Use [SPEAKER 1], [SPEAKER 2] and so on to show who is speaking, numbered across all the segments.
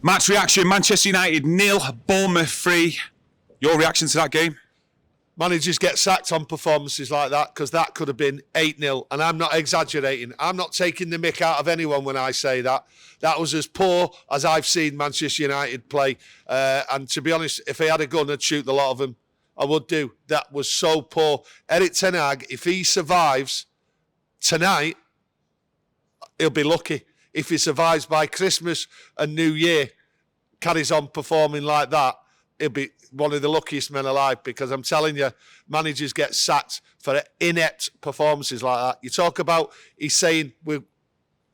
[SPEAKER 1] Match reaction, Manchester United 0, Bournemouth 3. Your reaction to that game?
[SPEAKER 2] Managers get sacked on performances like that because that could have been 8-0. And I'm not exaggerating. I'm not taking the mick out of anyone when I say that. That was as poor as I've seen Manchester United play. And to be honest, if I had a gun, I'd shoot the lot of them. I would do. That was so poor. Erik ten Hag, if he survives tonight, he'll be lucky. If he survives by Christmas and New Year, carries on performing like that, he'll be one of the luckiest men alive, because I'm telling you, managers get sacked for inept performances like that. You talk about, he's saying,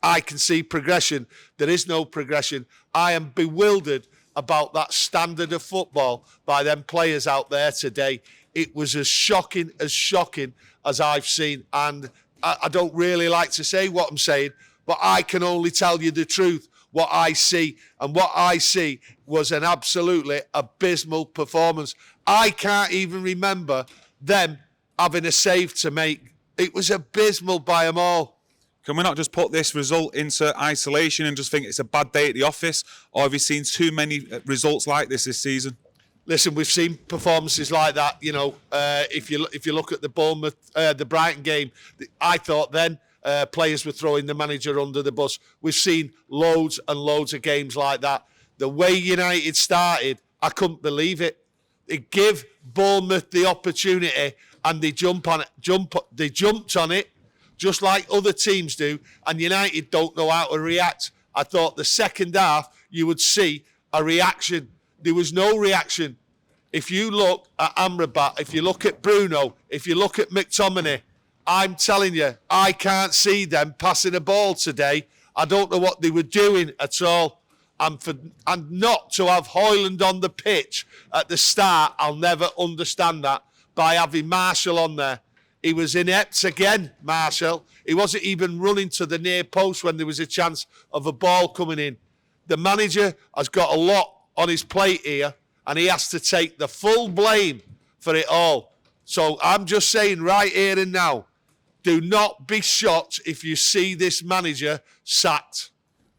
[SPEAKER 2] I can see progression. There is no progression. I am bewildered about that standard of football by them players out there today. It was as shocking as I've seen. And I don't really like to say what I'm saying, but I can only tell you the truth, what I see. And what I see was an absolutely abysmal performance. I can't even remember them having a save to make. It was abysmal by them all.
[SPEAKER 1] Can we not just put this result into isolation and just think it's a bad day at the office? Or have you seen too many results like this season?
[SPEAKER 2] Listen, we've seen performances like that. You know, if you look at the Bournemouth, the Brighton game, I thought then players were throwing the manager under the bus. We've seen loads and loads of games like that. The way United started, I couldn't believe it. They give Bournemouth the opportunity and they jumped on it, just like other teams do, and United don't know how to react. I thought the second half you would see a reaction. There was no reaction. If you look at Amrabat, if you look at Bruno, if you look at McTominay, I'm telling you, I can't see them passing a ball today. I don't know what they were doing at all. And not to have Højlund on the pitch at the start, I'll never understand that, by having Martial on there. He was inept again, Martial. He wasn't even running to the near post when there was a chance of a ball coming in. The manager has got a lot on his plate here, and he has to take the full blame for it all. So I'm just saying right here and now, do not be shocked if you see this manager sacked.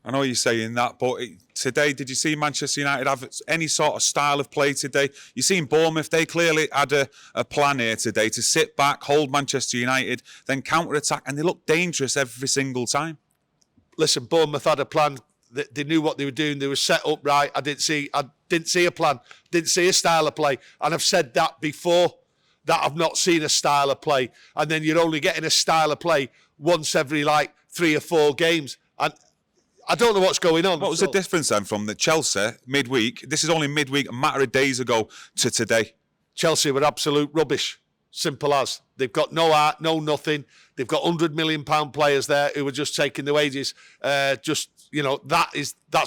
[SPEAKER 1] I know you're saying that, but today, did you see Manchester United have any sort of style of play today? You've seen Bournemouth, they clearly had a plan here today to sit back, hold Manchester United, then counter-attack, and they look dangerous every single time.
[SPEAKER 2] Listen, Bournemouth had a plan. They knew what they were doing. They were set up right. I didn't see a plan, didn't see a style of play. And I've said that before, that I've not seen a style of play. And then you're only getting a style of play once every 3 or 4 games. And I don't know what's going on.
[SPEAKER 1] What was the difference then from the Chelsea midweek? This is only midweek, a matter of days ago, to today.
[SPEAKER 2] Chelsea were absolute rubbish. Simple as. They've got no art, no nothing. They've got £100 million players there who are just taking the wages. That's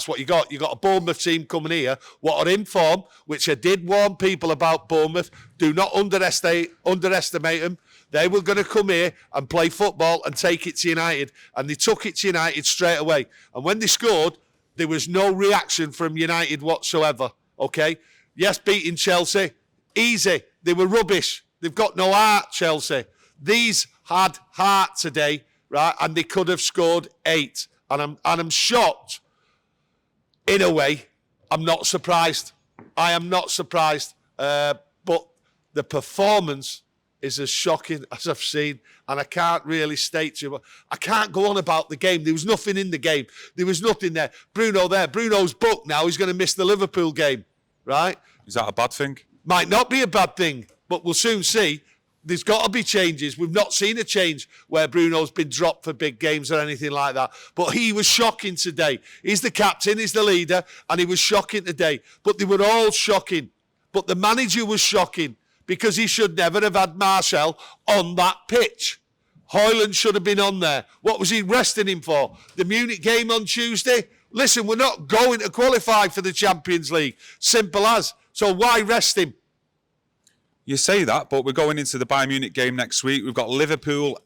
[SPEAKER 2] what you got. You got a Bournemouth team coming here, what are in form, which I did warn people about Bournemouth. Do not underestimate them. They were going to come here and play football and take it to United. And they took it to United straight away. And when they scored, there was no reaction from United whatsoever. Okay? Yes, beating Chelsea, easy. They were rubbish. They've got no heart, Chelsea. These had heart today, right? And they could have scored 8. And I'm shocked. In a way, I'm not surprised. I am not surprised. But the performance is as shocking as I've seen. And I can't really state to you, I can't go on about the game. There was nothing in the game. There was nothing there. Bruno there. Bruno's booked now. He's going to miss the Liverpool game, right?
[SPEAKER 1] Is that a bad thing?
[SPEAKER 2] Might not be a bad thing, but we'll soon see. There's got to be changes. We've not seen a change where Bruno's been dropped for big games or anything like that. But he was shocking today. He's the captain, he's the leader, and he was shocking today. But they were all shocking. But the manager was shocking because he should never have had Martial on that pitch. Højlund should have been on there. What was he resting him for? The Munich game on Tuesday? Listen, we're not going to qualify for the Champions League. Simple as. So why rest him?
[SPEAKER 1] You say that, but we're going into the Bayern Munich game next week. We've got Liverpool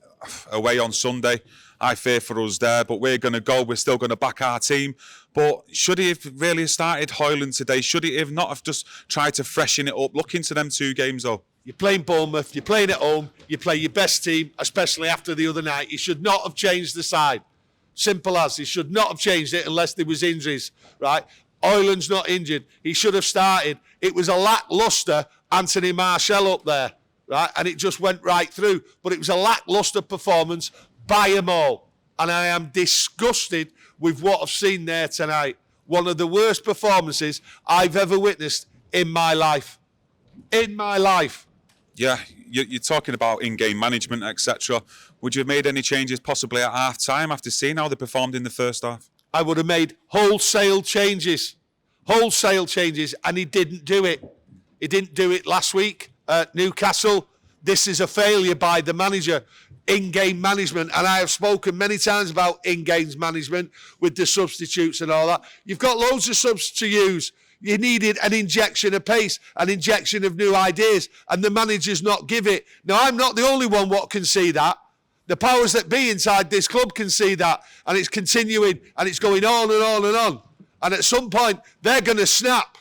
[SPEAKER 1] away on Sunday. I fear for us there, but we're going to go. We're still going to back our team. But should he have really started Højlund today? Should he have not have just tried to freshen it up? Look into them 2 games, though.
[SPEAKER 2] You're playing Bournemouth. You're playing at home. You play your best team, especially after the other night. You should not have changed the side. Simple as. He should not have changed it unless there was injuries, right? Oyland's not injured. He should have started. It was a lacklustre Anthony Marshall up there, right? And it just went right through. But it was a lacklustre performance by them all. And I am disgusted with what I've seen there tonight. One of the worst performances I've ever witnessed in my life. In my life.
[SPEAKER 1] Yeah, you're talking about in-game management, etc. Would you have made any changes possibly at half-time after seeing how they performed in the first half?
[SPEAKER 2] I would have made wholesale changes. Wholesale changes, and he didn't do it. He didn't do it last week at Newcastle. This is a failure by the manager. In-game management, and I have spoken many times about in-game management with the substitutes and all that. You've got loads of subs to use. You needed an injection of pace, an injection of new ideas, and the manager's not give it. Now, I'm not the only one what can see that. The powers that be inside this club can see that, and it's continuing, and it's going on and on and on. And at some point, they're going to snap.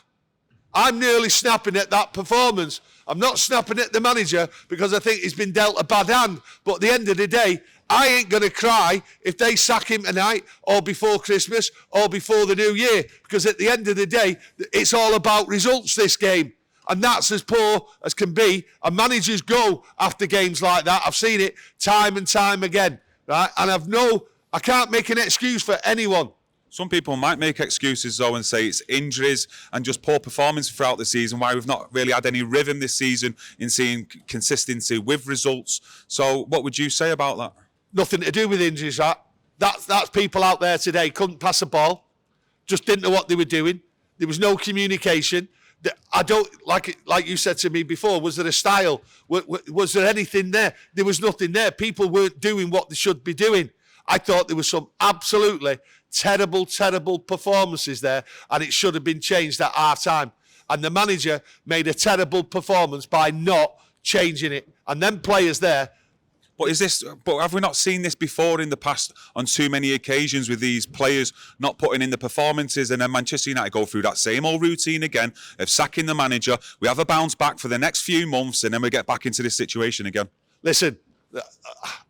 [SPEAKER 2] I'm nearly snapping at that performance. I'm not snapping at the manager because I think he's been dealt a bad hand. But at the end of the day, I ain't going to cry if they sack him tonight or before Christmas or before the new year. Because at the end of the day, it's all about results this game. And that's as poor as can be. And managers go after games like that. I've seen it time and time again. Right? And I can't make an excuse for anyone.
[SPEAKER 1] Some people might make excuses, though, and say it's injuries and just poor performance throughout the season, why we've not really had any rhythm this season in seeing consistency with results. So what would you say about that?
[SPEAKER 2] Nothing to do with injuries, that's people out there today couldn't pass a ball, just didn't know what they were doing. There was no communication. I don't, like you said to me before, was there a style? Was there anything there? There was nothing there. People weren't doing what they should be doing. I thought there was some absolutely terrible, terrible performances there, and it should have been changed at half-time. And the manager made a terrible performance by not changing it. And then players there.
[SPEAKER 1] But have we not seen this before in the past on too many occasions with these players not putting in the performances, and then Manchester United go through that same old routine again of sacking the manager? We have a bounce back for the next few months, and then we get back into this situation again.
[SPEAKER 2] Listen,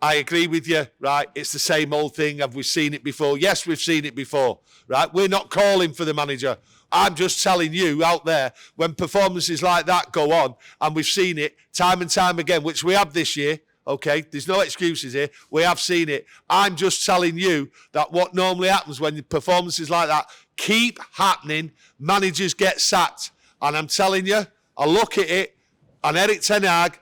[SPEAKER 2] I agree with you, right? It's the same old thing. Have we seen it before? Yes, we've seen it before, right? We're not calling for the manager. I'm just telling you out there, when performances like that go on, and we've seen it time and time again, which we have this year, okay? There's no excuses here. We have seen it. I'm just telling you that what normally happens when performances like that keep happening, managers get sacked. And I'm telling you, I look at it, and Erik ten Hag,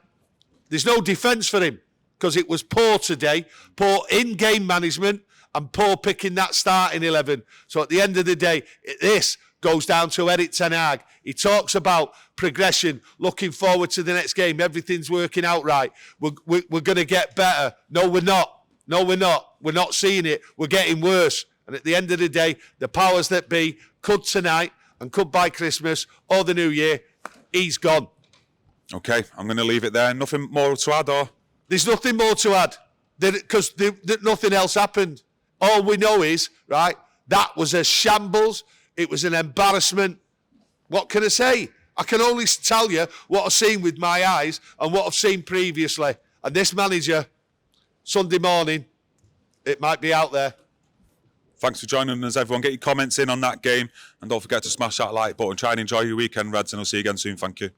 [SPEAKER 2] there's no defence for him. Because it was poor today, poor in-game management and poor picking that starting 11. So at the end of the day, this goes down to Erik ten Hag. He talks about progression, looking forward to the next game. Everything's working out right. We're going to get better. No, we're not. No, we're not. We're not seeing it. We're getting worse. And at the end of the day, the powers that be could tonight and could by Christmas or the new year. He's gone.
[SPEAKER 1] Okay, I'm going to leave it there. Nothing more to add, or?
[SPEAKER 2] There's nothing more to add because nothing else happened. All we know is, right, that was a shambles. It was an embarrassment. What can I say? I can only tell you what I've seen with my eyes and what I've seen previously. And this manager, Sunday morning, it might be out there.
[SPEAKER 1] Thanks for joining us, everyone. Get your comments in on that game. And don't forget to smash that like button. Try and enjoy your weekend, Reds, and I'll see you again soon. Thank you.